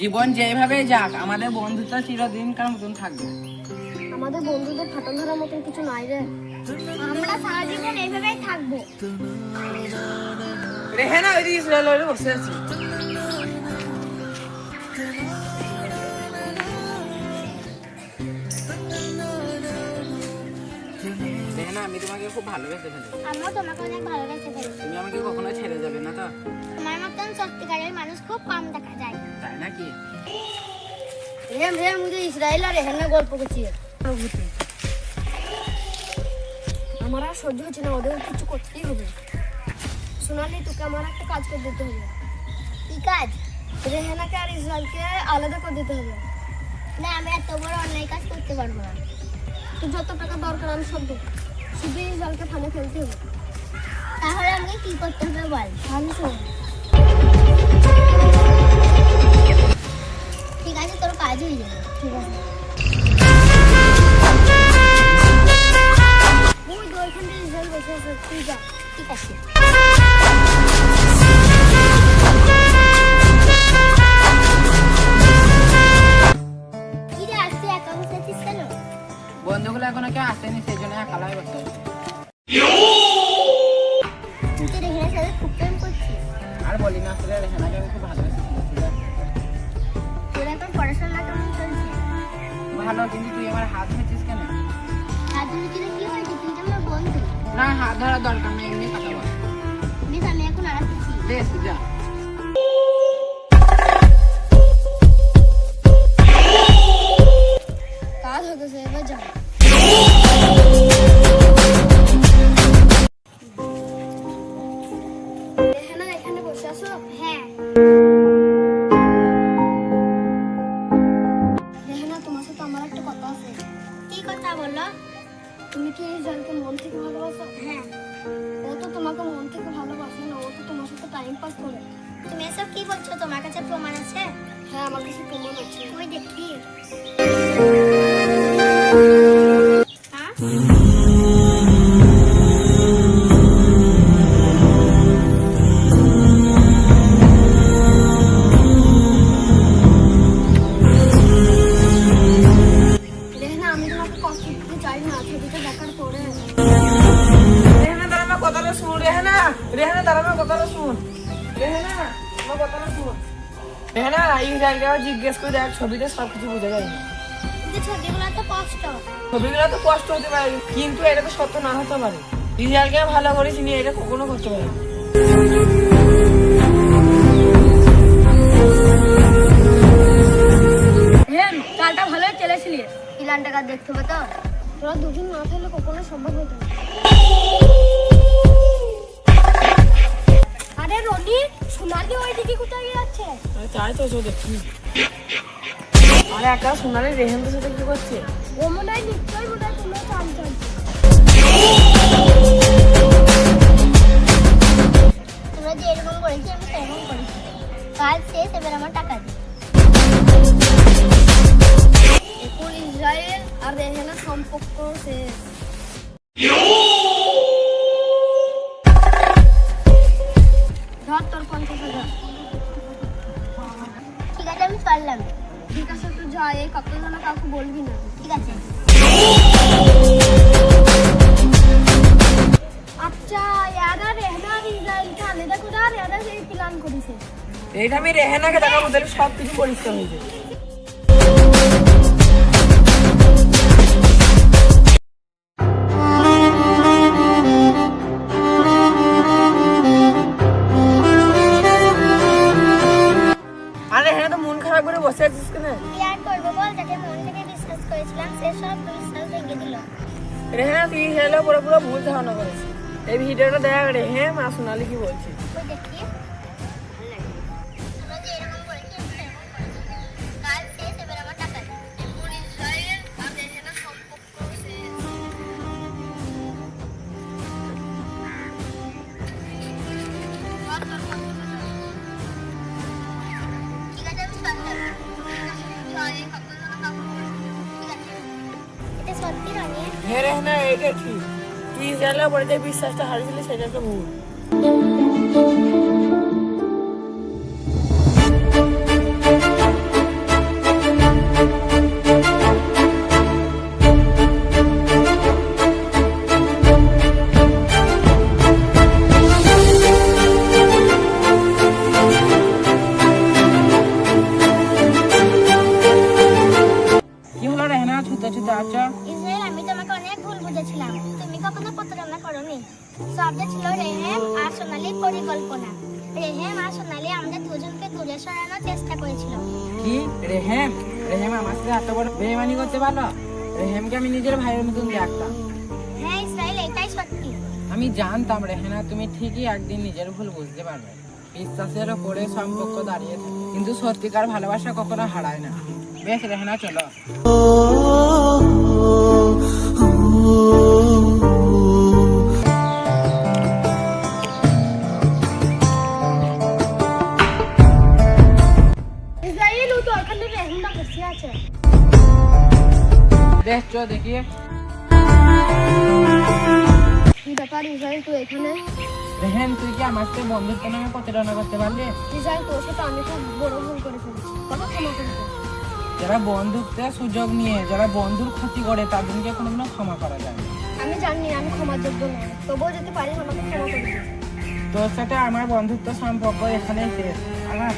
জীবন যেভাবে যাক আমাদের বন্ধুত্ব চিরদিনকার মতন থাকবে। আমাদের বন্ধুদের ফাটল ধরার মতন কিছু নাই রে। আমরা সারা জীবন এইভাবেই থাকবো। রেহেনা ওই দিকে ইসরায়েল হয়ে বসে আছে। রেহেনা আমি তোমাকে খুব ভালোবেসে ফেলেছি। আমিও তোমাকে অনেক ভালোবেসে ফেলেছি। তুমি আমাকে কখনো ছেড়ে যাবে না তো? তোমার মতন সত্যিকারের মানুষ খুব কম দেখা যায়। তাই নাকি? मुझे इस्राइल और रहने গল্প করছি। আমার আর সহ্য হচ্ছে না, ওদের কিছু করতেই হবে। সোনালি তোকে আমার একটা কাজ করে দিতে হবে। কি কাজ? রেহানাকে আর ইসরায়েলকে আলাদা করে দিতে হবে। না আমি এত বড় অন্যায় কাজ করতে পারবো না। তুই যত টাকা দরকার আমি সব দেবো, শুধু ইসরায়েলকে ফানে ফেলতে হবে। তাহলে আমাকে কি করতে হবে বল। আমি শোন, ঠিক আছে তোর কাজ হয়ে যাবে। ঠিক আছে ওই তো ওইখানে ইসরায়েল বসে আছে, তুই যা। ঠিক আছে কি রে আসতে একা বসেছিস কেন? বন্ধুগুলো এখনো কেউ আসেনি, সেই জন্য একালাই বসে আছি। তুই তো রেহানার সাথে খুব প্রেম করছিস। আর বলি না, আসলে রেহেনাকে আমি খুব ভালোবেসে ফেলেছি। তোর এখন পড়াশোনা কেমন চলছে? ভালো, কিন্তু তুই আমার হাত ধরেছিস কেন? হাত ধরে দিলে কি হয়েছে? তুই তো আমার বন্ধু। না, হাত ধরার দরকার নেই, এমনি কথা বল। বেশ আমি এখন আসছি। বেশ যা। কাজ হতেছে, এবার যা। রেহানা এখানে বসে আছো? হ্যাঁ। রেহানা তোমার সাথে আমার একটা কথা আছে। কি কথা বলো? তুমি কি ইসরায়েলকে মন থেকে ভালোবাসো? হ্যাঁ। ও তো তোমাকে মন থেকে ভালোবাসে না, ও তো তোমার সাথে টাইম পাস করে। তুমি এসব কি বলছো? তোমার কাছে প্রমাণ আছে? হ্যাঁ আমার কাছে প্রমাণ আছে। ওই দেখি। হ্যাঁ রেহানা, আমি তোমাকে কষ্ট দিতে চাই না, ছবিটা দেখার পরে। রেহেনা দাঁড়া, আমার কথাটা শুন। রেহেনা, রেহেনা দাঁড়া, আমার কথাটা শুন। রেহেনা, আমার কথাটা শুন। রেহেনা, ইসরায়েলকে জিজ্ঞেস করে দেখ, ছবিতে সবকিছু বোঝা যায় না। কিন্তু ছবিগুলো তো কষ্ট। ছবিগুলো তো কষ্ট হতে পারে, কিন্তু এটা তো সত্য না হতে পারে। ইসরায়েলকে ভালো করে চিনি, এটা কখনো করতে পারে না। হ্যাঁ চালটা ভালোই চলেছিলি। প্ল্যানটা কাজ দেখতে হবে তো। তোরা দুজন না থাকলে কখনো সম্ভব হতো না। আরে রনি, সোনালি ওইদিকে কোথায় যাচ্ছে? তাই তো দেখছি। আরে একটা সোনালি রেহেনদের সাথে কি করছে? ও মনে হয় নিশ্চয়ই মনে হয় কোনো কাম চলছে। তোমরা যে এরকম করেছি আমি সেরকম করেছি। কাজ শেষ, এবার আমার টাকা দিই। এখন ইসরায়েল আর রেহানার সম্পর্ক শেষ। ধর তোর 50,000। ঠিক আছে আমি চললাম। ঠিক আছে তুই যা, এই কথা যেন কাউকে বলবি না। ঠিক আছে। আচ্ছা ইয়ারা রেহানা আর ইসরায়েলকে আলাদা করে আর ইয়ারা এই প্ল্যান করেছে। এইটা আমি রেহেনাকে দেখাবো, তাহলে সবকিছু পরিষ্কার হয়ে যাবে। আরে রেহেনা তো মন খারাপ করে বসে আছিস কেন? কি আর করবো বল, যাকে মন থেকে বিশ্বাস করেছিলাম সে সব বিশ্বাস ভেঙে দিল। রেহেনা তুই হেলে পুরো পুরো ভুল ধারণা করেছিস। এই ভিডিওটা দেখ রেহেম আর সোনালি কি বলছি। ওই দেখি। তোমরা যে এরকম করেছি আমি সেরকম করেছি। কাজ শেষ, এবার আমার টাকা দিই। এখন ইসরায়েল আর রেহানার সম্পর্ক শেষ। ঠিক আছে আমি চললাম। এটা সত্যি রনি? হ্যাঁ রেহেনা, এটা ঠিক। তুই ইসরায়েলের উপরে যে বিশ্বাসটা হারিয়েছিলি সেটা একটা ভুল। করেছিলাম। কি রেহেম? রেহেম আমার সাথে এত বড় বেইমানি করতে পারলো? রেহেমকে আমি নিজের ভাইয়ের মতন দেখতাম। হ্যাঁ ইসরাইল, এটাই সত্যি। আমি জানতাম রেহেনা তুমি ঠিকই একদিন নিজের ভুল বুঝতে পারবে। বিশ্বাসের ওপরে সম্পর্ক দাঁড়িয়ে থাকে, কিন্তু সত্যিকার ভালোবাসা কখনো হারায় না। বেশ রেহেনা, চলো। ইসরাইল, ও তো ওখানে রেহেনা বসে আছে। বেশ চো দেখি। কি ব্যাপার ইসরাইল, তুই এখানে? রেহেন, তুই কি আমার সাথে বন্ধুত্ব নামে প্রতারণা করতে পারলি? ইসরাইল, তোর সাথে আমি খুব বড় ভুল করে ফেলেছি, বাবা ক্ষমা করে দে। যারা বন্ধুত্বের সুযোগ নিয়ে যারা বন্ধুর ক্ষতি করে তাদেরকে কোনোদিনও ক্ষমা করা যায় না। আমি জানি আমি ক্ষমার যোগ্য নয়, তবুও যদি পারিস আমাকে ক্ষমা করে দে। তোর সাথে আমার বন্ধুত্ব সম্পর্ক এখানেই শেষ। আমার